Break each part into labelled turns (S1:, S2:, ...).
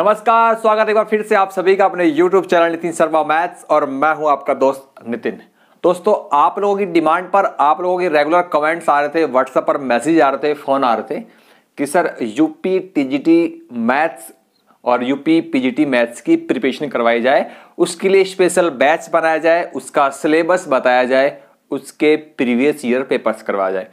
S1: नमस्कार, स्वागत है एक बार फिर से आप सभी का अपने YouTube channel Nitin Sharma maths और मैं हूं आपका दोस्त नितिन। दोस्तों, आप लोगों की डिमांड पर आप लोगों के रेगुलर कमेंट्स आ रहे थे, व्हाट्सएप पर मैसेज आ रहे थे, फोन आ रहे थे कि सर यूपी टीजीटी मैथ्स और यूपी पीजीटी मैथ्स की प्रिपरेशन करवाई जाए, उसके लिए स्पेशल बैच बनाया जाए, उसका सिलेबस बताया जाए, उसके प्रीवियस ईयर पेपर्स करवाया जाए।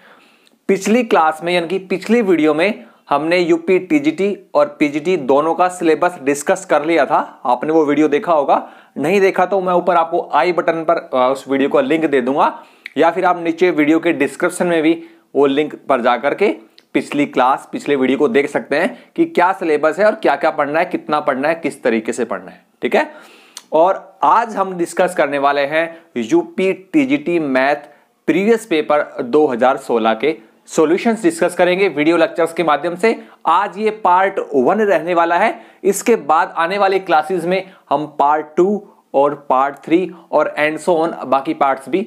S1: पिछली क्लास में यानी कि पिछली वीडियो में हमने यूपी टीजीटी और पीजीटी दोनों का सिलेबस डिस्कस कर लिया था। आपने वो वीडियो देखा होगा, नहीं देखा तो मैं ऊपर आपको आई बटन पर उस वीडियो का लिंक दे दूंगा, या फिर आप नीचे वीडियो के डिस्क्रिप्शन में भी वो लिंक पर जाकर के पिछली क्लास पिछले वीडियो को देख सकते हैं कि क्या सिलेबस है और क्या क्या पढ़ना है, कितना पढ़ना है, किस तरीके से पढ़ना है। ठीक है, और आज हम डिस्कस करने वाले हैं UP TGT math previous paper 2016 के सॉल्यूशंस डिस्कस करेंगे वीडियो लेक्चर्स के माध्यम से। आज ये पार्ट 1 रहने वाला है। इसके बाद आने वाली क्लासेस में हम पार्ट 2 और पार्ट 3 और एंड सो ऑन बाकी पार्ट्स भी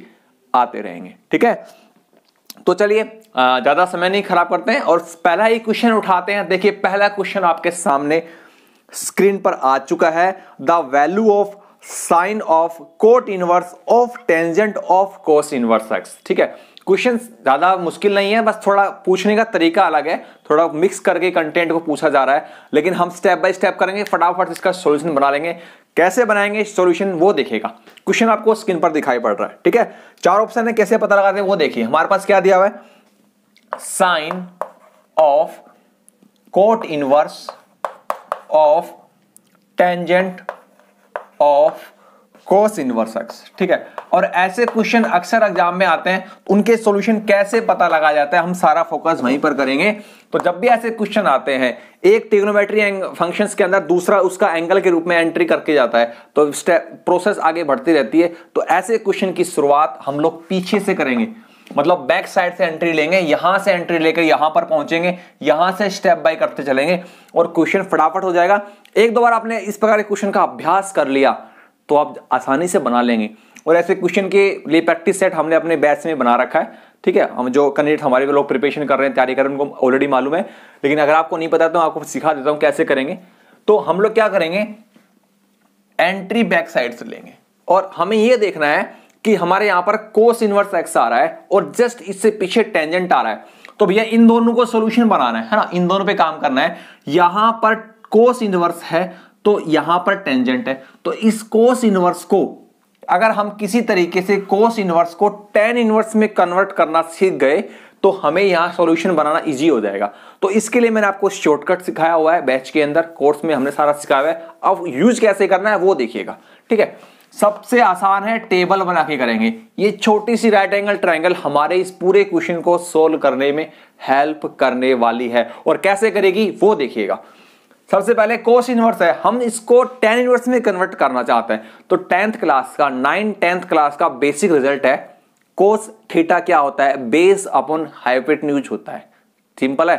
S1: आते रहेंगे। ठीक है, तो चलिए ज्यादा समय नहीं खराब करते हैं और पहला ही क्वेश्चन उठाते हैं। देखिए, पहला क्वेश्चन आपके सामने स्क्रीन पर आ चुका है। The value of sine of cot inverse of tangent of cos inverse X. ठीक है, क्वेश्चन ज्यादा मुश्किल नहीं है, बस थोड़ा पूछने का तरीका अलग है, थोड़ा मिक्स करके कंटेंट को पूछा जा रहा है, लेकिन हम स्टेप बाय स्टेप करेंगे, फटाफट इसका सॉल्यूशन बना लेंगे। कैसे बनाएंगे सॉल्यूशन वो देखिएगा। क्वेश्चन आपको स्क्रीन पर दिखाई पड़ रहा है। ठीक है, 4 ऑप्शन है, कैसे पता लगाते हैं वो देखिए। हमारे पास क्या दिया हुआ है, sine of cot inverse of tangent of cos inverse X. ठीक है, और ऐसे क्वेश्चन अक्सर एग्जाम में आते हैं, उनके सॉल्यूशन कैसे पता लगाया जाता है, हम सारा फोकस वहीं पर करेंगे। तो जब भी ऐसे क्वेश्चन आते हैं, एक ट्रिग्नोमेट्री फंक्शंस के अंदर दूसरा उसका एंगल के रूप में एंट्री करके जाता है, तो प्रोसेस आगे बढ़ती रहती है। तो ऐसे क्वेश्चन की शुरुआत हम लोग पीछे से करेंगे, मतलब बैक साइड से एंट्री लेंगे, यहां से एंट्री लेकर यहां पर पहुंचेंगे, यहां से स्टेप बाय करते चलेंगे और क्वेश्चन फटाफट हो जाएगा। एक दो बार आपने इस प्रकार के क्वेश्चन का अभ्यास कर लिया तो आप आसानी से बना लेंगे। और ऐसे क्वेश्चन के लिए प्रैक्टिस सेट हमने अपने बैच में बना रखा है। ठीक है, हम जो कैंडिडेट हमारे लोग प्रिपरेशन कर रहे हैं, तैयारी कर रहे हैं, उनको ऑलरेडी मालूम है, लेकिन अगर आपको नहीं पता तो आपको सिखा देता हूं कैसे करेंगे। तो हम लोग क्या करेंगे, एंट्री बैक साइड से लेंगे और हमें यह देखना है कि हमारे यहां पर कोस इनवर्स एक्स आ रहा है और जस्ट इससे पीछे टेंजेंट आ रहा है। तो भैया इन दोनों को सोल्यूशन बनाना है ना, इन दोनों पे काम करना है। यहां पर कोस इनवर्स है तो यहां पर टेंजेंट है, तो इस कोस इनवर्स को अगर हम किसी तरीके से कोस इनवर्स को टेन इनवर्स में कन्वर्ट करना सीख गए तो हमें यहां सॉल्यूशन बनाना इजी हो जाएगा। तो इसके लिए मैंने आपको शॉर्टकट सिखाया हुआ है बैच के अंदर, कोर्स में हमने सारा सिखाया हुआ है। अब यूज कैसे करना है वो देखिएगा। ठीक है, सबसे आसान है, टेबल बना के करेंगे। ये छोटी सी राइट एंगल ट्रायंगल हमारे इस पूरे क्वेश्चन को सोल्व करने में हेल्प करने वाली है, और कैसे करेगी वो देखिएगा। सबसे पहले कोस इनवर्स है, हम इसको टेन इनवर्स में कन्वर्ट करना चाहते हैं। तो 10th क्लास का 9th क्लास का बेसिक रिजल्ट है, कोस थीटा क्या होता है, बेस अपॉन हाइपोटेन्यूज होता है। सिंपल है।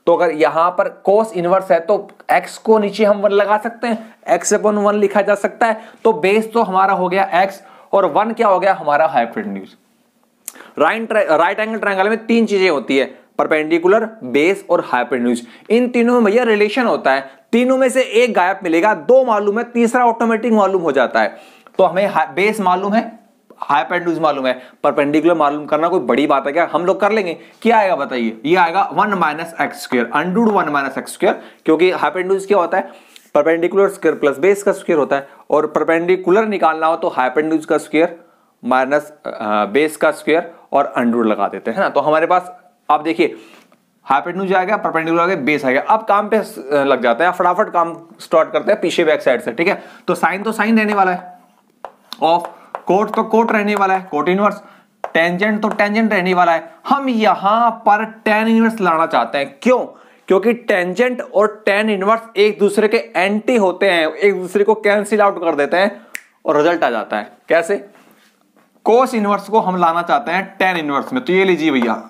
S1: तो अगर यहां पर कोस इनवर्स है तो x को नीचे हम 1 लगा सकते हैं, x अपॉन 1 लिखा जा सकता है। तो बेस तो हमारा हो गया x और 1 क्या हो गया हमारा हाइपोटेन्यूज। राइट एंगल ट्रायंगल में 3 चीजें होती है, परपेंडिकुलर, बेस और हाइपोटेन्यूज। इन तीनों में यह रिलेशन होता है, तीनों में से एक गायब मिलेगा, 2 मालूम है, तीसरा ऑटोमेटिक मालूम हो जाता है। तो हमें बेस मालूम है, हाइपोटेन्यूज मालूम है, परपेंडिकुलर मालूम करना कोई बड़ी बात है क्या, हम लोग कर लेंगे। क्या आएगा बताइए, ये आएगा 1 minus x square, under 1 minus x square, क्योंकि हाइपोटेन्यूज क्या होता है, परपेंडिकुलर स्क्वायर प्लस बेस का स्क्वायर होता है, और परपेंडिकुलर निकालना हो तो हाइपोटेन्यूज का स्क्वायर माइनस बेस का स्क्वायर और अंडर लगा देते हैं ना। तो हमारे पास आप देखिए हाइपोटेन्यूज आ गया, परपेंडिकुलर आ गया, बेस आ गया। अब काम पे लग जाता है, फटाफट काम स्टार्ट करते हैं पीछे बैक साइड से। ठीक है, तो साइन तो साइन रहने वाला है, ऑफ कोट तो कोट रहने वाला है, कोट इनवर्स, टेंजेंट तो टेंजेंट रहने वाला है। हम यहां पर टेन इनवर्स लाना चाहते हैं, क्यों, क्योंकि टेंजेंट और टेन इनवर्स एक दूसरे के एंटी होते हैं, एक दूसरे को कैंसिल आउट कर देते हैं और रिजल्ट आ जाता है। कैसे, कोस इनवर्स को हम लाना चाहते हैं टेन इनवर्स में, तो ये लीजिए भैया,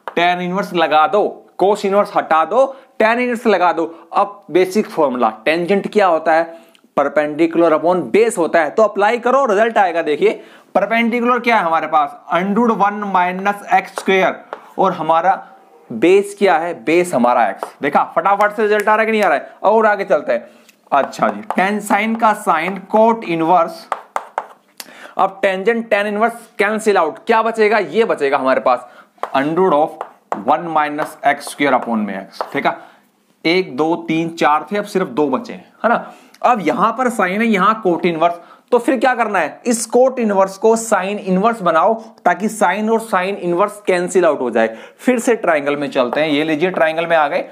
S1: टेन इनवर्स लगा दो, कोस इनवर्स हटा दो, टेन इनवर्स लगा दो। अब बेसिक फॉर्मूला, टेंजेंट क्या होता है, परपेंडिकुलर अपॉन बेस होता है, तो अप्लाई करो, रिजल्ट आएगा। देखिए परपेंडिकुलर क्या है हमारे पास, अंडर 1 माइनस एक्स स्क्वायर, और हमारा बेस क्या है, बेस हमारा एक्स। देखा फटाफट से रिजल्ट आ रहा है कि नहीं आ रहा है। और आगे चलते हैं, अच्छा जी, टेन साइन का साइन कोट इनवर्स। अब tangent tan inverse cancel out, क्या बचेगा? ये बचेगा हमारे पास under of 1 minus x square upon में एक्स। ठीक है, 1 2 3 4 थे, अब सिर्फ 2 बचे हैं, है ना। अब यहां पर साइन है, यहां कोट इनवर्स, तो फिर क्या करना है? इस कोट इनवर्स को साइन इनवर्स बनाओ ताकि साइन और साइन इनवर्स कैंसिल आउट हो जाए। फिर से ट्राइंगल में चलते हैं, ये लीजिए ट्राइंगल में आ गए।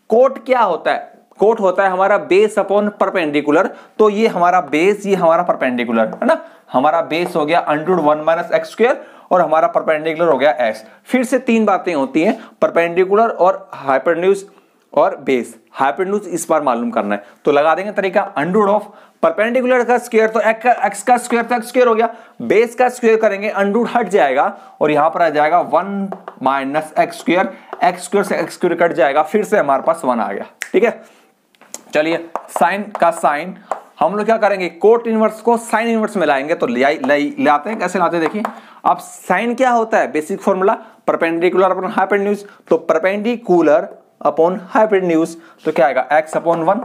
S1: कोट क्या होता है? कोट होता है हमारा बेस अपॉन परपेंडिकुलर, तो ये हमारा बेस, ये हमारा परपेंडिकुलर, है ना। हमारा बेस हो गया अंडर 1 माइनस एक्स स्क्वायर और हमारा परपेंडिकुलर हो गया एस। फिर से 3 बातें होती हैं, परपेंडिकुलर और हाइपोटेन्यूज और बेस। हाइपोटेन्यूज इस बार मालूम करना है, तो लगा देंगे तरीका अंडर ऑफ परपेंडिकुलर का स्क्वायर, तो एक्स का स्क्वायर तो एक्स स्क्वायर हो गया, बेस का स्क्वायर करेंगे अंडर हट जाएगा और यहां पर आ जाएगा 1 minus x square, x square से एक्स स्क्वायर कट जाएगा, फिर से हमारे पास 1 आ गया। ठीक है, चलिए साइन का साइन हम लोग क्या करेंगे? कोट इनवर्स को साइन इनवर्स में लाएंगे, तो लाते हैं, कैसे लाते हैं देखिए। अब साइन क्या होता है? Basic formula perpendicular upon hypotenuse, तो परपेंडिकुलर अपॉन हाइपोटेन्यूज तो क्या आएगा? x upon 1।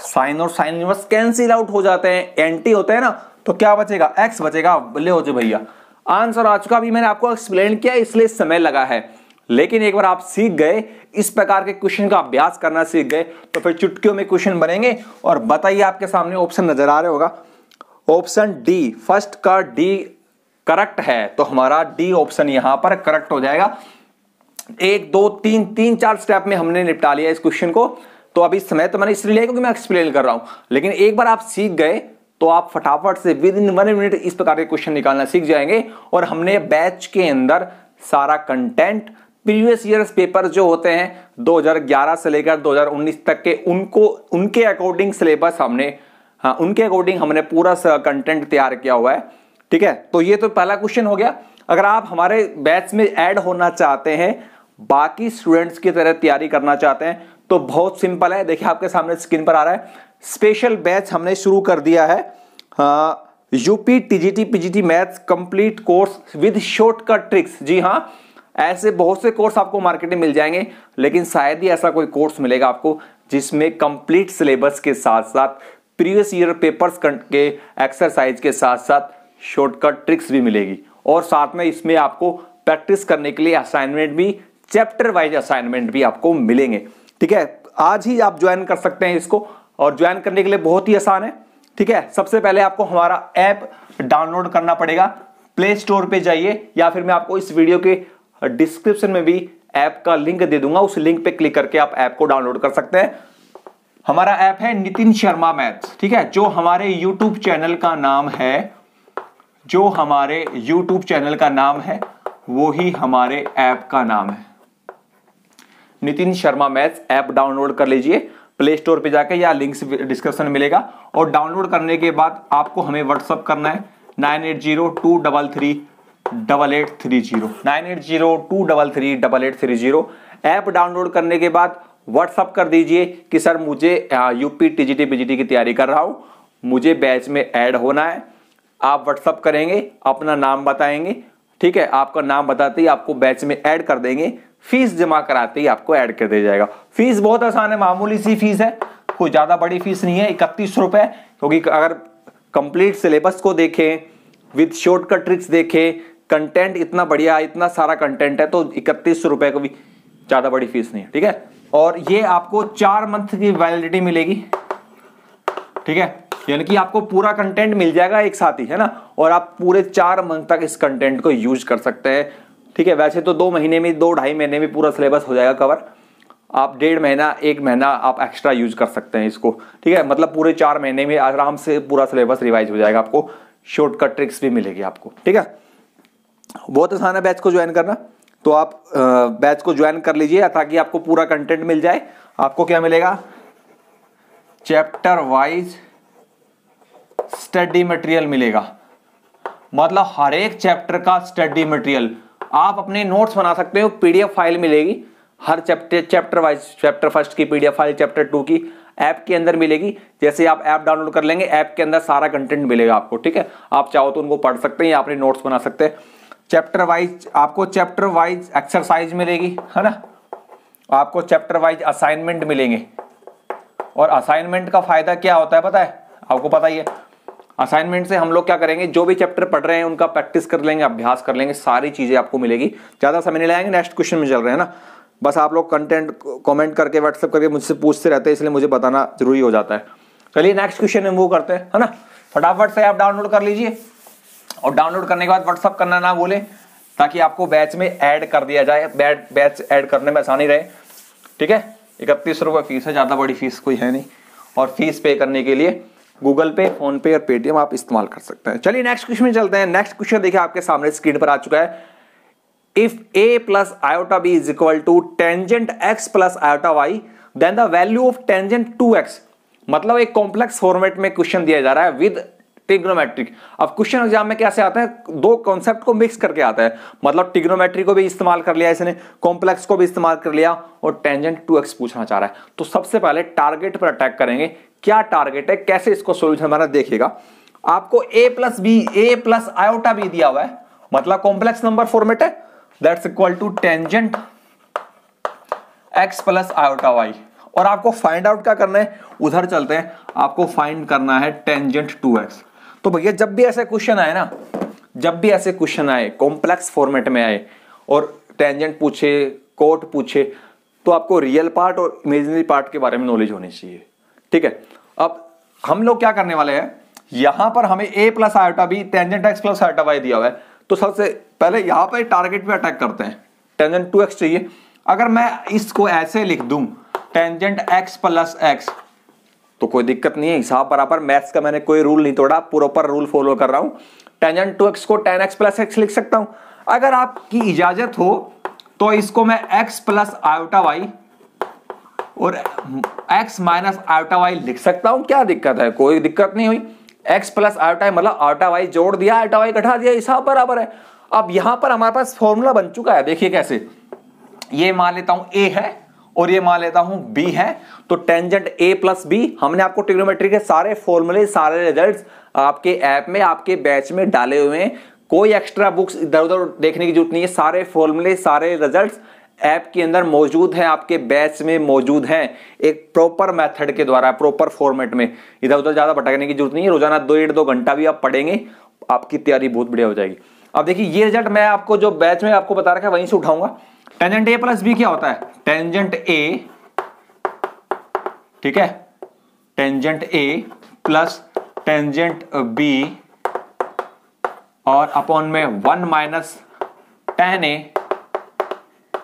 S1: साइन और साइन इनवर्स कैंसिल आउट हो जाते हैं, एंटी होते हैं ना, तो क्या बचेगा? x बचेगा। ले हो जो भैया, आंसर आ चुका। अभी मैंने आपको एक्सप्लेन किया इसलिए समय लगा है, लेकिन एक बार आप सीख गए, इस प्रकार के क्वेश्चन का अभ्यास करना सीख गए, तो फिर चुटकियों में क्वेश्चन बनेंगे। और बताइए, आपके सामने ऑप्शन नजर आ रहे होगा, ऑप्शन डी, फर्स्ट का डी करेक्ट है, तो हमारा डी ऑप्शन यहां पर करेक्ट हो जाएगा। 1 2 3 4 स्टेप में हमने निपटा लिया इस क्वेश्चन को। तो अभी समय तो मैंने इसलिए लिया क्योंकि मैं एक्सप्लेन कर रहा हूं, लेकिन एक बार आप सीख गए तो आप फटाफट से विद इन 1 मिनट इस प्रकार के क्वेश्चन निकालना सीख जाएंगे। और हमने बैच के अंदर सारा कंटेंट, प्रीवियस ईयर्स पेपर जो होते हैं 2011 से लेकर 2019 तक के, उनके अकॉर्डिंग सिलेबस हमने, हाँ उनके अकॉर्डिंग हमने पूरा कंटेंट तैयार किया हुआ है। ठीक है, तो ये तो पहला क्वेश्चन हो गया। अगर आप हमारे बैच में ऐड होना चाहते हैं, बाकी स्टूडेंट्स की तरह तैयारी करना चाहते हैं, तो बहुत सिंपल है। देखिए आपके सामने स्क्रीन पर आ रहा है, स्पेशल बैच हमने शुरू कर दिया है, UP TGT PGT maths complete course with shortcut tricks. जी हाँ, ऐसे बहुत से कोर्स आपको मार्केट में मिल जाएंगे, लेकिन शायद ही ऐसा कोई कोर्स मिलेगा आपको जिसमें कंप्लीट सिलेबस के साथ साथ प्रीवियस ईयर पेपर्स के एक्सरसाइज के साथ साथ शॉर्टकट ट्रिक्स भी मिलेगी। और साथ में इसमें आपको प्रैक्टिस करने के लिए असाइनमेंट भी, चैप्टर वाइज असाइनमेंट भी आपको मिलेंगे। ठीक है, आज ही आप ज्वाइन कर सकते हैं इसको, और ज्वाइन करने के लिए बहुत ही आसान है। ठीक है, सबसे पहले आपको हमारा ऐप डाउनलोड करना पड़ेगा। प्ले स्टोर पे जाइए, या फिर मैं आपको इस वीडियो के डिस्क्रिप्शन में भी ऐप का लिंक दे दूंगा, उस लिंक पे क्लिक करके आप ऐप को डाउनलोड कर सकते हैं। हमारा ऐप है नितिन शर्मा मैथ्स। ठीक है, जो हमारे यूट्यूब चैनल का नाम है, जो हमारे YouTube चैनल का नाम है वो ही हमारे ऐप का नाम है, Nitin Sharma maths. App download कर लीजिए प्ले स्टोर पे जाके, या लिंक डिस्क्रिप्शन में मिलेगा। और डाउनलोड करने के बाद आपको हमें व्हाट्सअप करना है 9802338830, 9802338830। ऐप डाउनलोड करने के बाद व्हाट्सअप कर दीजिए कि सर मुझे यूपी टीजीटी पीजीटी की तैयारी कर रहा हूं, मुझे बैच में ऐड होना है। आप व्हाट्सअप करेंगे, अपना नाम बताएंगे। ठीक है, आपका नाम बताते ही आपको बैच में ऐड कर देंगे, फीस जमा कराते ही आपको ऐड कर दिया जाएगा। फीस बहुत आसान है, मामूली सी फीस है, कोई ज्यादा बड़ी फीस नहीं है, 31 रुपए। क्योंकि अगर कंप्लीट सिलेबस को देखें, विद शॉर्टकट ट्रिक्स देखें, कंटेंट इतना बढ़िया, इतना सारा कंटेंट है, तो 31 रुपए को भी ज्यादा बड़ी फीस नहीं है। ठीक है, और ये आपको 4 मंथ की वैलिडिटी मिलेगी। ठीक है, यानी कि आपको पूरा कंटेंट मिल जाएगा एक साथ ही, है ना, और आप पूरे 4 मंथ तक इस कंटेंट को यूज कर सकते हैं। ठीक है, वैसे तो 2 महीने में, 2-2.5 महीने में पूरा सिलेबस हो जाएगा कवर। आप 1.5 महीना, 1 महीना आप एक्स्ट्रा यूज कर सकते हैं इसको। ठीक है, मतलब पूरे 4 महीने में आराम से पूरा सिलेबस रिवाइज हो जाएगा, आपको शॉर्टकट ट्रिक्स भी मिलेगी आपको। ठीक है, बहुत आसान है बैच को ज्वाइन करना, तो आप बैच को ज्वाइन कर लीजिए ताकि आपको पूरा कंटेंट मिल जाए। आपको क्या मिलेगा? चैप्टर वाइज स्टडी मटेरियल मिलेगा, मतलब हर एक चैप्टर का स्टडी मटेरियल आप अपने नोट्स बना सकते हो। पीडीएफ फाइल मिलेगी हर चैप्टर वाइज, चैप्टर फर्स्ट की पीडीएफ फाइल, चैप्टर 2 की ऐप के अंदर मिलेगी। जैसे आप ऐप डाउनलोड कर लेंगे, ऐप के अंदर सारा कंटेंट मिलेगा आपको। ठीक है, आप चाहो तो उनको पढ़ सकते हैं या अपने नोट्स बना सकते हैं। चैप्टर वाइज आपको चैप्टर वाइज एक्सरसाइज मिलेगी, है ना, आपको चैप्टर वाइज असाइनमेंट मिलेंगे, और असाइनमेंट का फायदा क्या होता है पता है, आपको पता ही है। असाइनमेंट से हम लोग क्या करेंगे, जो भी चैप्टर पढ़ रहे हैं उनका प्रैक्टिस कर लेंगे, अभ्यास कर लेंगे, सारी चीजें आपको मिलेगी, ज्यादा समय नहीं लगाएंगे। नेक्स्ट क्वेश्चन में चल रहे हैं ना, बस आप लोग कंटेंट कमेंट करके व्हाट्सएप करके मुझसे पूछते रहते हैं, इसलिए मुझे बताना जरूरी हो जाता है। चलिए नेक्स्ट क्वेश्चन में मूव करते हैं, है ना। फटाफट से आप डाउनलोड कर लीजिए, और डाउनलोड करने के बाद व्हाट्सएप करना ना भूलें, ताकि आपको बैच में ऐड कर दिया जाए, बैच ऐड करने में आसानी रहे। ठीक है, 31 रुपये फीस है, ज्यादा बड़ी फीस कोई है नहीं, और फीस पे करने के लिए गूगल पे, फोन पे और पेटीएम आप इस्तेमाल कर सकते हैं। चलिए नेक्स्ट क्वेश्चन में चलते हैं। नेक्स्ट क्वेश्चन देखिए आपके सामने स्क्रीन पर आ चुका है। If a plus iota b is equal to tangent x plus iota y, then the value of tangent 2x। मतलब एक कॉम्प्लेक्स फॉर्मेट में क्वेश्चन दिया जा रहा है विद ट्रिग्नोमेट्रिक। अब क्वेश्चन एग्जाम में कैसे आता है, दो कॉन्सेप्ट को मिक्स करके आता है, मतलब ट्रिग्नोमेट्री को भी इस्तेमाल कर लिया इसने, कॉम्प्लेक्स को भी इस्तेमाल कर लिया, और टेंजेंट 2x पूछना चाह रहा है। तो सबसे पहले टारगेट पर अटैक करेंगे। क्या टारगेट है, कैसे इसको सोल्यूशन हमारा देखिएगा। आपको a plus B, A plus iota B दिया हुआ है, मतलब कॉम्प्लेक्स नंबर फॉर्मेट है, that's equal to tangent x plus iota y। और आपको फाइंड आउट क्या करना है, उधर चलते हैं, आपको फाइंड करना है टेंजेंट 2x। तो भैया जब भी ऐसे क्वेश्चन आए ना, जब भी ऐसे क्वेश्चन आए कॉम्प्लेक्स फॉर्मेट में आए और टेंजेंट पूछे, कोट पूछे, तो आपको रियल पार्ट और इमेजिनरी पार्ट के बारे में नॉलेज होनी चाहिए। ठीक है, अब हम लोग क्या करने वाले हैं, यहां पर हमें a plus iota B tangent x plus iota y दिया हुआ है, तो सबसे पहले यहां पर टारगेट पे अटैक करते हैं। टेंजेंट 2x चाहिए। अगर मैं इसको ऐसे लिख दूं टेंजेंट x प्लस x, तो कोई दिक्कत नहीं है, हिसाब बराबर, मैथ्स का मैंने कोई रूल नहीं तोड़ा, प्रॉपर रूल फॉलो कर रहा हूं। टेंजेंट 2x को tan x प्लस x लिख सकता हूं। अगर आपकी इजाजत हो तो इसको मैं x प्लस आयोटा y और x माइनस आयोटा y लिख सकता हूं। क्या दिक्कत है, कोई दिक्कत नहीं हुई। x प्लस आयोटा मतलब आयोटा y जोड़ दिया, आयोटा y घटा दिया, हिसाब बराबर है। अब यहां पर हमारे पास फॉर्मूला बन चुका है, देखिए कैसे, ये मान लेता हूं a है और ये मान लेता हूं b है, तो टेंजेंट a प्लस b। हमने आपको ट्रिग्नोमेट्री के सारे फॉर्मूले, सारे रिजल्ट्स आपके ऐप में, आपके बैच में डाले हुए हैं, कोई एक्स्ट्रा बुक्स इधर उधर देखने की जरूरत नहीं है। सारे फॉर्मूले, सारे रिजल्ट्स ऐप के अंदर मौजूद हैं, आपके बैच में मौजूद हैं, एक प्रॉपर मेथड के द्वारा, प्रॉपर फॉर्मेट में। इधर उधर ज्यादा भटकने की जरूरत नहीं है। रोजाना 1.5-2 घंटा भी आप पढ़ेंगे, आपकी तैयारी बहुत बढ़िया हो जाएगी। अब देखिए ये रिजल्ट मैं आपको जो बैच में आपको बता रखा है वहीं से उठाऊंगा। टेंजेंट a प्लस बी क्या होता है, टेंजेंट a, ठीक है, tangent a plus tangent b और अपॉन में 1 minus tan a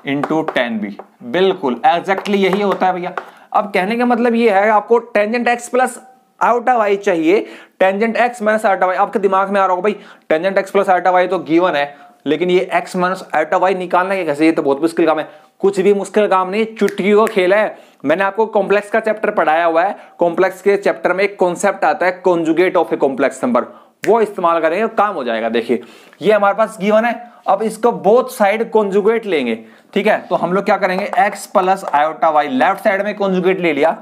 S1: into tan b। बिल्कुल एग्जैक्टली यही होता है भैया। अब कहने का मतलब ये है, आपको tangent x plus iota y चाहिए, tangent x minus iota y। आपके दिमाग में आ रहा होगा भाई tangent x plus iota y तो गिवन है, लेकिन ये x माइनस आयोटा y निकालना है कैसे, ये तो बहुत मुश्किल काम है। कुछ भी मुश्किल काम नहीं, चुटकी का खेल है। मैंने आपको कॉम्प्लेक्स का चैप्टर पढ़ाया हुआ है, कॉम्प्लेक्स के चैप्टर में एक कॉन्सेप्ट आता है conjugate of a complex number, वो इस्तेमाल करेंगे, काम हो जाएगा। देखिए ये हमारे पास गिवन है, अब इसको बोथ साइड कॉन्जुगेट लेंगे। ठीक है, तो हम लोग क्या करेंगे, x plus iota y left side में कॉन्जुगेट ले लिया,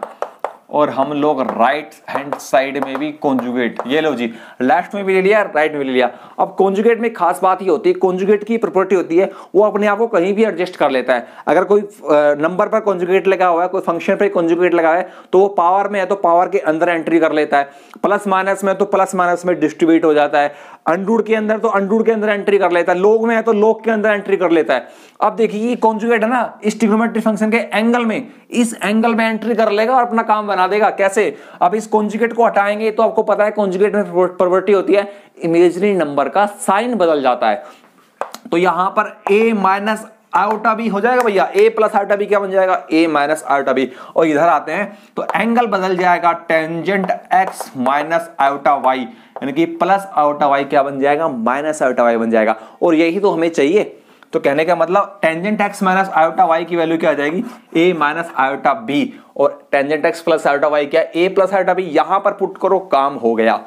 S1: और हम लोग राइट हैंड साइड में भी कॉन्जुगेट, ये लो जी, लेफ्ट में भी ले लिया, राइट में भी ले लिया। अब कॉन्जुगेट में खास बात ये होती है, कॉन्जुगेट की प्रॉपर्टी होती है वो अपने आप को कहीं भी एडजस्ट कर लेता है। अगर कोई नंबर पर कॉन्जुगेट लगा हुआ है, कोई फंक्शन पर कॉन्जुगेट लगा है, तो वो पावर में है तो पावर के अंदर एंट्री कर लेता है, प्लस माइनस में तो प्लस माइनस में डिस्ट्रीब्यूट हो जाता है, अंडरूट के अंदर तो अंडरूट के अंदर एंट्री कर लेता है, लोग में है तो लोग के अंदर एंट्री कर लेता है। अब देखिए ये कॉन्जुगेट है ना, इस ट्रिग्नोमेट्री फंक्शन के एंगल में, इस एंगल में एंट्री कर लेगा और अपना काम बना देगा। कैसे, अब इस कॉन्जुगेट को हटाएंगे तो आपको पता है कॉन्जुगेट में प्रॉपर्टी होती है इमेजिनरी नंबर का साइन बदल जाता है। तो यहां पर a माइनस आयोटा बी हो जाएगा भैया, a प्लस आयोटा बी क्या बन जाएगा, a माइनस आयोटा बी। और इधर आते हैं तो एंगल बदल जाएगा, tangent x minus iota y, यानी कि प्लस आयोटा y क्या बन जाएगा, माइनस आयोटा y बन जाएगा। और यही तो हमें चाहिए। तो कहने का मतलब tangent x minus iota y की वैल्यू क्या आ जाएगी, a माइनस आयोटा b, और tangent x plus iota y क्या, a प्लस आयोटा b। यहां पर पुट करो, काम हो गया।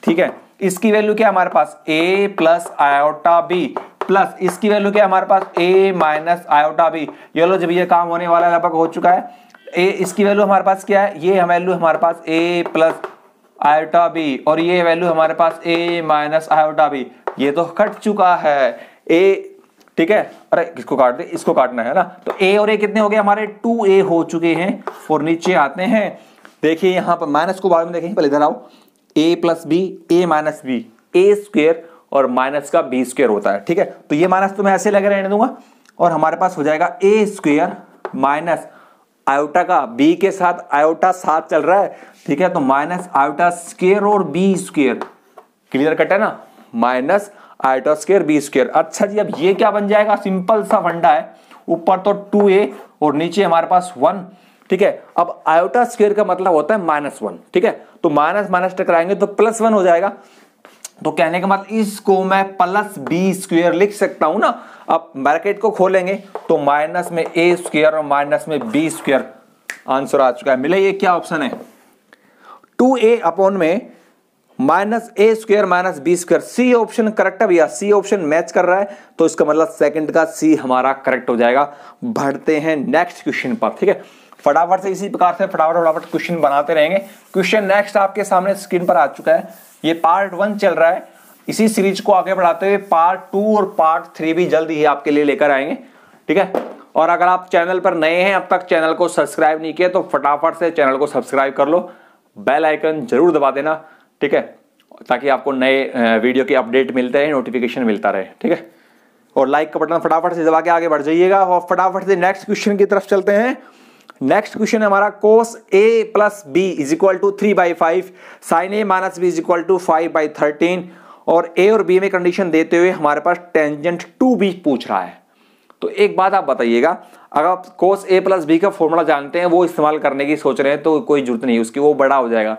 S1: ठीक है, इसकी वैल्यू क्या है हमारे पास, a plus iota b, plus इसकी वैल्यू क्या है हमारे पास, a माइनस आयोटा b। ये लो जब ये काम होने वाला लगभग हो चुका है। a इसकी वैल्यू हमारे पास क्या है, ये वैल्यू हमारे पास a प्लस आयोटा b, और ये वैल्यू हमारे पास a माइनस आयोटा b। ये तो कट चुका है a, ठीक है, अरे किसको काट दे, इसको काटना है ना। तो a और a कितने हो गए हमारे, 2a हो चुके हैं। और नीचे आते हैं, देखिए यहाँ पर माइनस को बाद में देखेंगे, पहले इधर आओ, a plus B, a minus B, A square और माइनस का बी स्क्वायर होता है, ठीक है। तो ये माइनस तो मैं ऐसे लगे रहने दूंगा और हमारे पास हो जाएगा ए स्क्वायर माइनस आयोटा का बी के साथ आयोटा साथ चल रहा है, ठीक है। तो माइनस आयोटा स्क्वायर और बी स्क्वायर, क्लियर कट है ना, minus iota square B square. अच्छा जी, अब ये क्या बन जाएगा, सिंपल सा फंडा है, ऊपर तो 2a और नीचे हमारे पास 1, ठीक है। अब आयोटा स्क्वायर का मतलब होता है -1, ठीक है। तो माइनस माइनस टकराएंगे तो +1 हो जाएगा। तो कहने का मतलब इसको मैं प्लस बी स्क्वायर लिख सकता हूं ना। अब ब्रैकेट को खोलेंगे तो माइनस में ए स्क्वायर और माइनस में बी स्क्वायर, आंसर आ चुका है। मिले ये क्या ऑप्शन है, 2a अपॉन में minus a square minus b square, C option correct है भैया, सी ऑप्शन मैच कर रहा है, तो इसका मतलब सेकंड का सी हमारा करेक्ट हो जाएगा। बढ़ते हैं नेक्स्ट क्वेश्चन पर, ठीक है। फटाफट से इसी प्रकार से फटाफट क्वेश्चन बनाते रहेंगे। क्वेश्चन नेक्स्ट आपके सामने स्क्रीन पर आ चुका है, ये पार्ट 1 चल रहा है। इसी सीरीज को आगे बढ़ाते हुए पार्ट 2 और पार्ट 3 भी जल्द ही आपके लिए लेकर आएंगे, ठीक है। और अगर आप चैनल पर नए हैं, अब तक चैनल को सब्सक्राइब नहीं किया, तो फटाफट से चैनल को सब्सक्राइब कर लो, बेल आइकन जरूर दबा देना, ठीक है, ताकि आपको नए वीडियो की अपडेट मिलते रहे, नोटिफिकेशन मिलता रहे, ठीक है। और लाइक का बटन फटाफट से दबा के आगे बढ़ जाइएगा। और फटाफट से नेक्स्ट क्वेश्चन की तरफ चलते हैं। नेक्स्ट क्वेश्चन है हमारा, cos a plus B is equal to 3/5, sin a minus B is equal to 5/13, और a और b में कंडीशन देते हुए हमारे पास टेंजेंट 2b पूछ रहा है। तो एक बात आप बताइएगा, अगर आप cos a प्लस बी का फॉर्मूला जानते हैं, वो इस्तेमाल करने की सोच रहे हैं, तो कोई जरूरत नहीं उसकी, वो बड़ा हो जाएगा।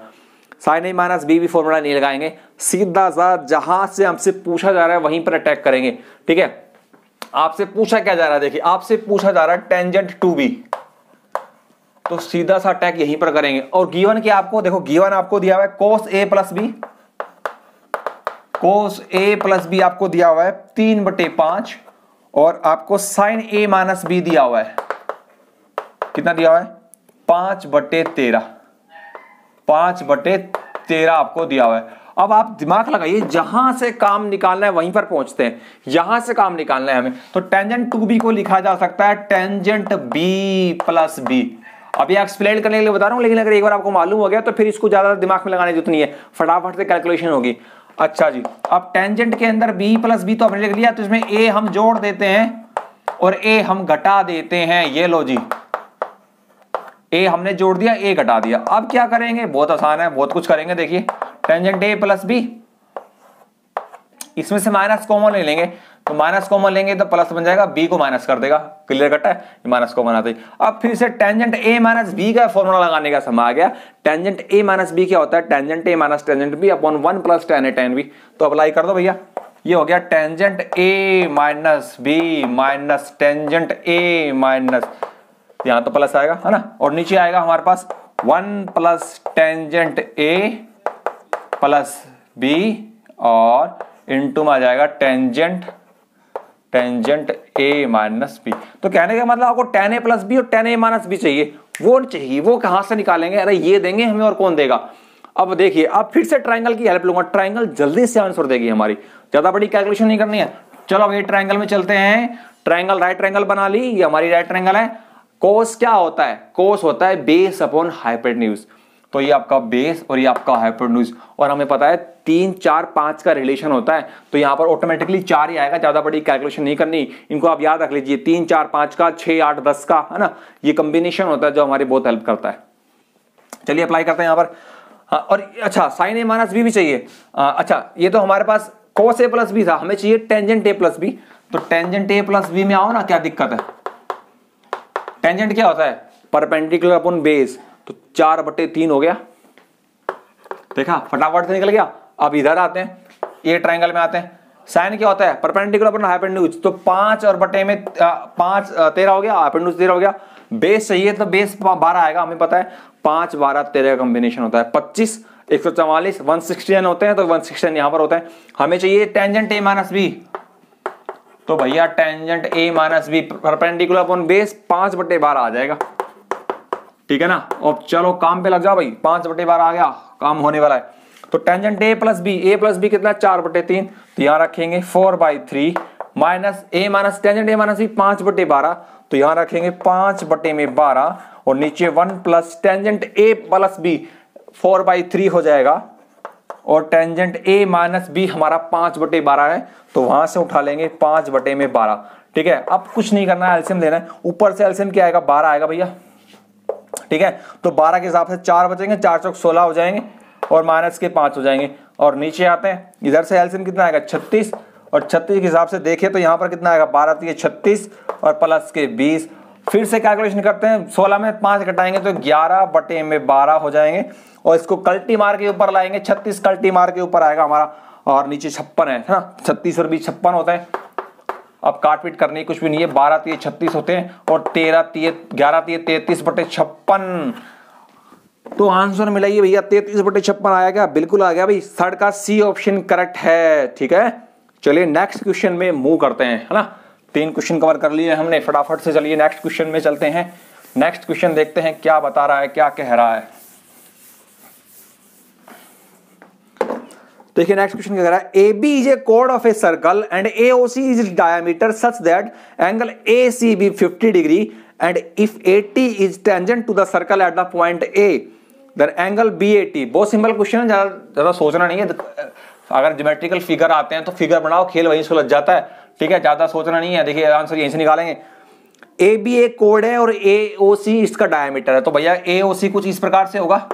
S1: sin a माइनस बी भी फॉर्मूला नहीं लगाएंगे, सीधा सा जहां से हमसे पूछा जा रहा है वहीं पर अटैक करेंगे, ठीक है। आपसे पूछा क्या जा रहा है, देखिए आपसे पूछा जा रहा है टेंजेंट 2b, तो सीधा सा अटैक यहीं पर करेंगे। और गिवन क्या आपको, देखो गिवन आपको दिया हुआ है cos a plus B, cos a plus B आपको दिया हुआ है 3/5, और आपको sin a माइनस बी दिया हुआ है, कितना दिया हुआ है, 5/13, 5/13 आपको दिया हुआ है। अब आप दिमाग लगाइए, जहां से काम निकालना है वहीं पर पहुंचते हैं, यहां से काम निकालना है हमें। तो टेंजेंट 2b को लिखा जा सकता है टेंजेंट b प्लस बी। अभी एक्सप्लेन करने के लिए बता रहा हूं, लेकिन अगर एक बार आपको मालूम हो गया तो फिर इसको ज्यादा दिमाग में लगाने की जरूरत नहीं है, फटाफट से कैलकुलेशन होगी। अच्छा जी, अब टेंजेंट के अंदर b प्लस बी तो हमने लिख लिया, तो इसमें a हम जोड़ देते हैं और a हम घटा देते हैं। ये लो जी, a हमने जोड़ दिया, a घटा दिया। अब क्या करेंगे, बहुत आसान है, बहुत कुछ करेंगे। देखिए टेंजेंट a प्लस बी, इसमें से माइनस कॉमन ले लेंगे, तो माइनस कॉमन लेंगे तो प्लस बन जाएगा, b को माइनस कर देगा, क्लियर कट है, माइनस कॉमन आते ही। अब फिर से टेंजेंट a माइनस बी का फॉर्मूला लगाने का समय आ गया। टेंजेंट a माइनस बी क्या होता है, tangent a minus tangent b upon 1 plus tan a tan b। तो अप्लाई कर दो भैया, ये हो गया tangent a minus B minus tangent a minus, यहां तो प्लस आएगा है ना, और नीचे आएगा हमारे पास 1 plus tangent a plus b, और इनटू में आ जाएगा टेंजेंट a माइनस बी। तो कहने का मतलब आपको tan a प्लस बी और tan a माइनस बी चाहिए, वो चाहिए, वो कहां से निकालेंगे, अरे ये देंगे हमें और कौन देगा। अब देखिए, अब फिर से ट्रायंगल की हेल्प लूंगा, ट्रायंगल जल्दी से आंसर देगी हमारी, ज्यादा बड़ी कैलकुलेशन नहीं करनी है। चलो अब ये ट्रायंगल में चलते हैं। ट्रायंगल राइट ट्रायंगल बना ली, ये हमारी राइट ट्रायंगल है। कोस क्या होता है, कोस होता है बेस अपॉन हाइपोटेन्यूज। तो ये आपका बेस और ये आपका हाइपोटेन्यूज, और हमें पता है 3 4 5 का रिलेशन होता है, तो यहां पर ऑटोमेटिकली 4 ही आएगा, ज्यादा बड़ी कैलकुलेशन नहीं करनी। इनको आप याद रख लीजिए, 3 4 5 का, 6 8 10 का, है ना, ये कॉम्बिनेशन होता है जो हमारी बहुत हेल्प करता है। चलिए अप्लाई करते हैं यहां पर। हाँ, और अच्छा साइन ए माइनस बी भी चाहिए। अच्छा, ये तो हमारे पास कोस ए प्लस बी था, हमें चाहिए टेंजेंट ए प्लस बी। तो टेंजेंट ए प्लस बी में आओ ना, क्या दिक्कत है। टेंजेंट क्या होता है, परपेंडिकुलर अपॉन बेस, तो 4/3 हो गया, देखा फटाफट से निकल गया। अब इधर आते हैं, ये ट्रायंगल में आते हैं। साइन क्या होता है, परपेंडिकुलर अपॉन हाइपोटेन्यूज, तो 5 और बटे में 5 13 हो गया, हाइपोटेन्यूज 13 हो गया। बेस चाहिए तो बेस 12 आएगा, हमें पता है 5 12 13 का कॉम्बिनेशन होता है 25 144 169 होते हैं, तो 169 यहां पर होता है। हमें चाहिए टेंजेंट ए माइनस बी, तो भैया tangent A minus B perpendicular upon base 5/12 आ जाएगा, ठीक है ना। अब चलो काम पे लग जाओ भाई, 5/12 आ गया, काम होने वाला है। तो टेंजेंट ए प्लस बी कितना, 4/3, तो यहां रखेंगे 4/3 minus A minus tangent A minus B 5/12, तो यहां रखेंगे 5/12, और नीचे 1 plus tangent A plus B 4/3 हो जाएगा, और टेंजेंट ए माइनस बी हमारा 5/12 है, तो वहां से उठा लेंगे 5/12। ठीक है, अब कुछ नहीं करना है, एलसीएम लेना है। ऊपर से एलसीएम क्या आएगा, 12 आएगा भैया। ठीक है, तो 12 के हिसाब से 4 बचेंगे, 4 चौक 16 हो जाएंगे, और माइनस के 5 हो जाएंगे। और नीचे आते हैं, इधर से एलसीएम कितना आएगा 36, और 36 के हिसाब से देखें तो यहाँ पर कितना आएगा 12 तो ये 36 और प्लस के 20। फिर से कैलकुलेशन करते हैं, 16 में 5 घटाएंगे तो 11/12 हो जाएंगे, और इसको कल्टी मार के ऊपर लाएंगे, 36 कल्टी मार के ऊपर आएगा हमारा, और नीचे 56 है ना, 36 और 20 56 होता है। अब काट पीट करनी कुछ भी नहीं है, 12 3 36 होते हैं, और 13 3 11 3 33/56। तो आंसर मिला ये भैया 33/56 आया क्या, बिल्कुल आ गया भाई, थर्ड का सी ऑप्शन करेक्ट है। ठीक है, चलिए नेक्स्ट क्वेश्चन में मूव करते हैं, है ना। 3 क्वेश्चन कवर कर लिए हमने फटाफट से, चलिए नेक्स्ट क्वेश्चन में चलते हैं। नेक्स्ट क्वेश्चन देखते हैं क्या बता रहा है, क्या कह रहा है। देखिए नेक्स्ट क्वेश्चन क्या कह रहा है, AB is a chord of a circle and AOC is its diameter such that angle ACB 50 degree and if AT is tangent to the circle at the point A then angle BAT। बहुत simple question है, ज्यादा सोचना नहीं है। अगर geometrical figure आते हैं तो फिगर बनाओ, खेल वहीं सुलझ जाता है। ठीक है, ज्यादा सोचना नहीं है। देखिए आंसर यहीं से निकालेंगे। AB एक कोड है और AOC इसका डायमीटर है, तो भैया AOC कुछ इस प्रकार से होगा,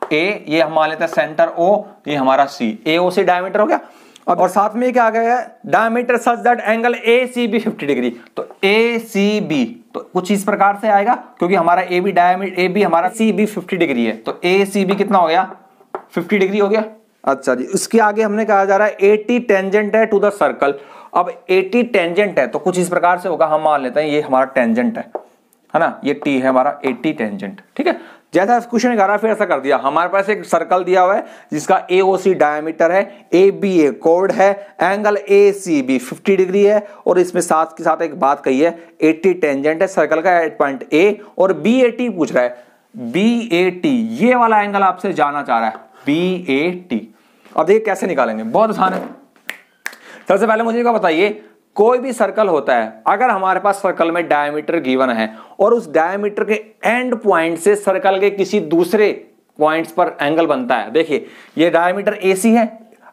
S1: A ये हम मान लेते हैं सेंटर O, ये हमारा C, AOC डायमीटर हो गया। अब और साथ में क्या आ गया है, diameter such that angle ACB 50 degree, तो ACB तो कुछ इस प्रकार से आएगा, क्योंकि हमारा AB डायमीटर AB हमारा CB 50 डिग्री है, तो ACB कितना हो गया 50 डिग्री हो गया। अच्छा जी, इसके आगे हमने कहा जा रहा है AT टेंजेंट है टू द सर्कल। अब AT टेंजेंट है तो कुछ इस प्रकार से होगा, हम मान लेते हैं ये हमारा टेंजेंट है ना, ये T है हमारा AT टेंजेंट। ठीक है, जैसा क्वेश्चन कह रहा है फिर ऐसा कर दिया। हमारे पास एक सर्कल दिया हुआ है जिसका AOC डायमीटर है, AB ए कोड है, एंगल ACB 50 डिग्री है, और इसमें साथ के साथ एक बात कही है AT टेंजेंट है सर्कल का एट पॉइंट A, और BAT पूछ रहा है। BAT ये वाला एंगल आपसे जानना चाह रहा है, BAT। अब देखिए कैसे निकालेंगे, बहुत आसान है। सबसे पहले मुझे क्या बताइए, कोई भी सर्कल होता है, अगर हमारे पास सर्कल में डायमीटर गिवन है और उस डायमीटर के एंड पॉइंट से सर्कल के किसी दूसरे पॉइंट्स पर एंगल बनता है। देखिए ये डायमीटर AC है,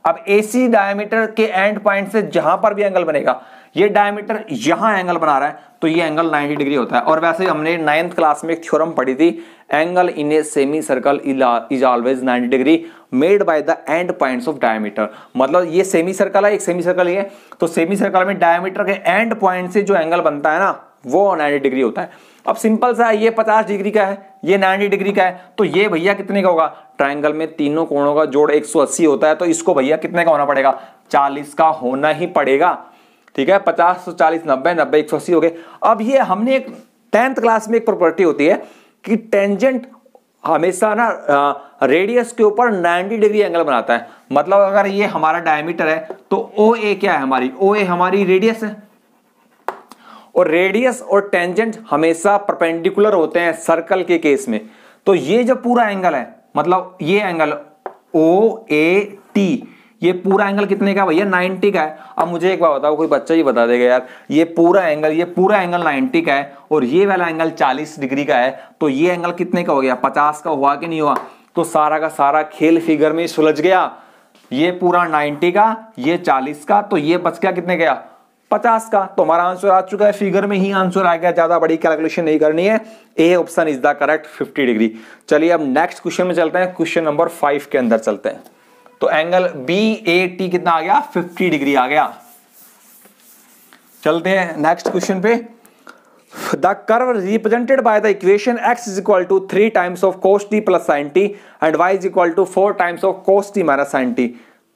S1: अब AC डायमीटर के एंड पॉइंट से जहां पर भी एंगल बनेगा, ये डायमीटर यहां एंगल बना रहा है तो ये एंगल 90 डिग्री होता है। और वैसे हमने 9th क्लास में एक थ्योरम पढ़ी थी, angle in a semi circle is always 90 degree made by the end points of diameter. मतलब ये सेमी सर्कल है, एक सेमी सर्कल ही है, तो सेमी सर्कल में डायमीटर के एंड पॉइंट से जो एंगल बनता है ना वो 90 डिग्री होता है। अब सिंपल सा है, ये 50 डिग्री का है, ये 90 डिग्री का है, तो ये भैया कितने का होगा, ट्रायंगल में तीनों कोणों का जोड़ 180 होता है, तो इसको भैया कितने का होना पड़ेगा, 40 का होना ही पड़ेगा। ठीक है, 50 तो 40 90 90 180 हो गए। अब ये हमने एक 10th क्लास में एक प्रॉपर्टी होती है कि टेंजेंट हमेशा ना रेडियस के ऊपर 90 डिग्री एंगल बनाता है। मतलब अगर ये हमारा डायमीटर है तो OA क्या है हमारी, OA हमारी रेडियस है, और रेडियस और टेंजेंट हमेशा परपेंडिकुलर होते हैं सर्कल के केस में। तो ये जो पूरा एंगल है, मतलब ये एंगल OAT, ये पूरा एंगल कितने का भैया 90 का है। अब मुझे एक बात बताओ, कोई बच्चा ही बता देगा यार, ये पूरा एंगल 90 का है और ये वाला एंगल 40 डिग्री का है, तो ये एंगल कितने का हो गया, 50 का हुआ कि नहीं हुआ। तो सारा का सारा खेल फिगर में सुलझ गया। ये पूरा 90 का, ये 40 का, तो ये बच गया कितने का, 50 का। तो हमारा आंसर आ चुका है, फिगर में ही आंसर आ गया, ज्यादा बड़ी कैलकुलेशन नहीं करनी है। A option is the correct 50 degree. चलिए अब नेक्स्ट क्वेश्चन में चलते हैं, क्वेश्चन नंबर 5 के अंदर चलते हैं। तो एंगल BAT कितना आ गया, 50 डिग्री आ गया। चलते हैं नेक्स्ट क्वेश्चन पे। The curve represented by the equation x is equal to 3 times of cos t plus sin t and y is equal to 4 times of cos t minus sin t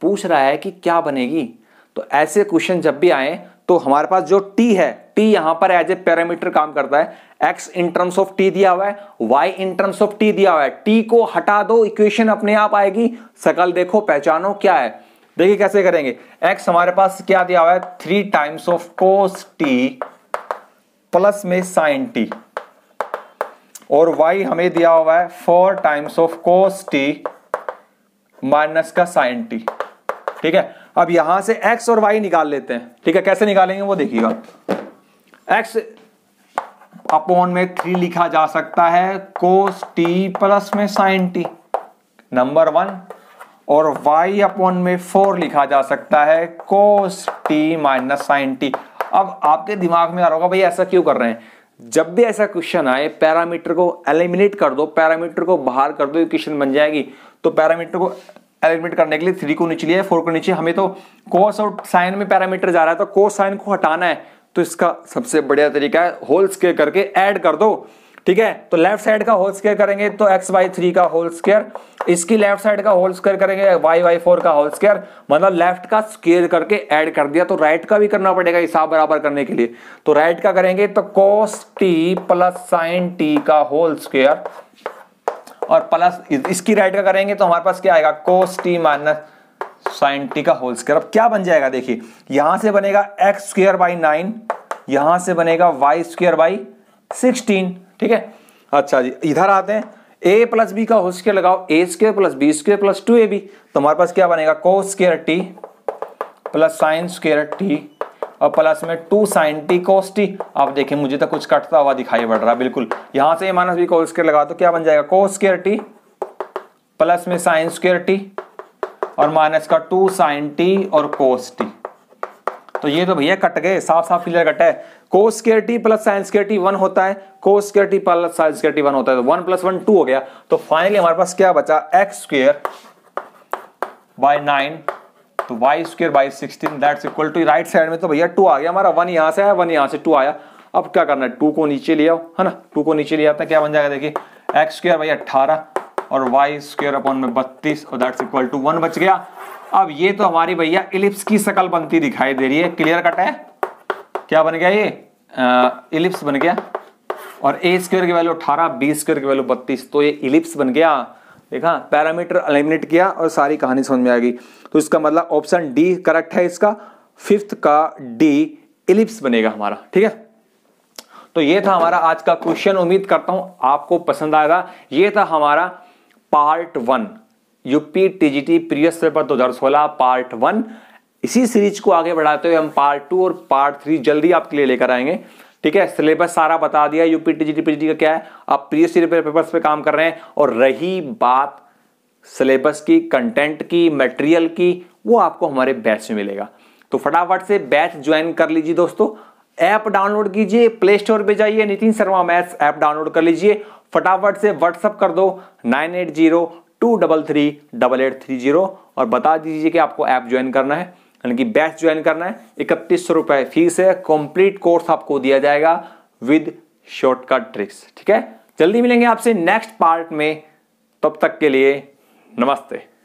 S1: पूछ रहा है कि क्या बनेगी। तो ऐसे question जब भी आए तो हमारे पास जो t है, t यहां पर एज ए पैरामीटर काम करता है। x in terms of t दिया हुआ है, y in terms of t दिया हुआ है। t को हटा दो, इक्वेशन अपने आप आएगी। शकल देखो, पहचानो क्या है। देखिए कैसे करेंगे, x हमारे पास क्या दिया हुआ है, 3 times of cos t plus में sin t, और y हमें दिया हुआ है 4 times of cos t minus का sin t। ठीक है, अब यहां से x और y निकाल लेते हैं। ठीक है, कैसे निकालेंगे वो देखिएगा। x अपॉन में 3 लिखा जा सकता है cos t प्लस में sin t, नंबर 1। और y अपॉन में 4 लिखा जा सकता है cos t minus sin t। अब आपके दिमाग में आ रहा होगा भाई ऐसा क्यों कर रहे हैं? जब भी ऐसा क्वेश्चन आए पैरामीटर को एलिमिनेट कर दो, पैरामीटर को बाहर कर दो, इक्वेशन बन जाएगी। तो पैरामीटर को एलिमिनेट करने के लिए 3 को नीचे लिया है, 4 को नीचे, हमें तो cos और sin में पैरामीटर जा रहा है, तो cos sin को हटाना है। तो इसका सबसे बढ़िया तरीका है होल स्क्वायर करके ऐड कर दो, ठीक है। तो लेफ्ट साइड का होल स्क्वायर करेंगे तो x/3 का होल स्क्वायर, इसकी लेफ्ट साइड का होल स्क्वायर करेंगे y/4 का होल स्क्वायर, मतलब लेफ्ट का स्क्वायर करके ऐड कर दिया। तो राइट का भी करना पड़ेगा हिसाब बराबर करने के लिए। तो राइट का करेंगे तो cos t plus sin t का होल स्क्वायर, और प्लस इसकी राइट का करेंगे तो हमारे पास क्या आएगा cos t minus sin t का होल स्क्वायर। अब क्या बन जाएगा देखिए, यहां से बनेगा x²/9, यहां से बनेगा y²/16, ठीक है। अच्छा जी, इधर आते हैं, a प्लस बी का होल स्क्वायर लगाओ, a² plus b² plus 2ab, तो हमारे पास क्या बनेगा cos² प्लस sin² और प्लस में 2 sin t cos t। अब देखिए मुझे तो कुछ कटता हुआ दिखाई पड़ रहा है, बिल्कुल यहां से माइनस बी का होल स्क्वायर लगा तो क्या बन जाएगा cos² प्लस में sin² और माइनस का 2 sin t और cos t। तो ये तो भैया कट गए, साफ साफ क्लियर कट है। cos² प्लस sin² 1 होता है, cos² प्लस sin² 1 होता है, तो 1 + 1 2 हो गया। तो फाइनली हमारे पास क्या बचा x²/9, तो y²/16 that's equal to, right side में तो भैया 2 आ गया हमारा, 1 यहां से आया 1 यहां से 2 आया। अब क्या करना है, 2 को नीचे ले आओ, है ना, 2 को नीचे ले आते हैं, क्या बन जाएगा देखिए x² भैया 18 और y² अपॉन में 32 और दैट्स इक्वल टू 1 बच गया। अब ये तो हमारी भैया इलिप्स की शक्ल बनती दिखाई दे रही है, क्लियर कट है। क्या बन गया ये इलिप्स बन गया, और a² की वैल्यू 18, b² की वैल्यू 32, तो ये इलिप्स बन गया। देखा, पैरामीटर एलिमिनेट किया और सारी कहानी समझ में आ गई। तो इसका मतलब ऑप्शन डी करेक्ट है इसका, 5th का डी इलिप्स बनेगा हमारा, ठीक है। तो ये था हमारा आज का क्वेश्चन, उम्मीद करता हूं आपको पसंद आएगा। ये था हमारा part 1 UP TGT previous paper 2016 part 1। इसी सीरीज को आगे बढ़ाते हुए हम पार्ट 2 और पार्ट 3 जल्दी आपके लिए लेकर आएंगे, ठीक है। सिलेबस सारा बता दिया, यूपी टीजीटी पीजीटी का क्या है, आप प्रीवियस ईयर पेपर्स पे काम कर रहे हैं। और रही बात सिलेबस की, कंटेंट की, मटेरियल की, वो आपको हमारे बैच में मिलेगा। तो फटाफट से बैच ज्वाइन कर लीजिए दोस्तों। ऐप डाउनलोड कीजिए, प्ले स्टोर पे जाइए, Nitin Sharma maths app download कर लीजिए। फटाफट से व्हाट्सअप कर दो 9802338830 और बता दीजिए कि आपको ऐप ज्वाइन करना है, यानी कि बैच ज्वाइन करना है। 3100 रुपए फीस है, कंप्लीट कोर्स आपको दिया जाएगा विद शॉर्टकट ट्रिक्स, ठीक है। जल्दी मिलेंगे आपसे नेक्स्ट पार्ट में, तब तक के लिए नमस्ते।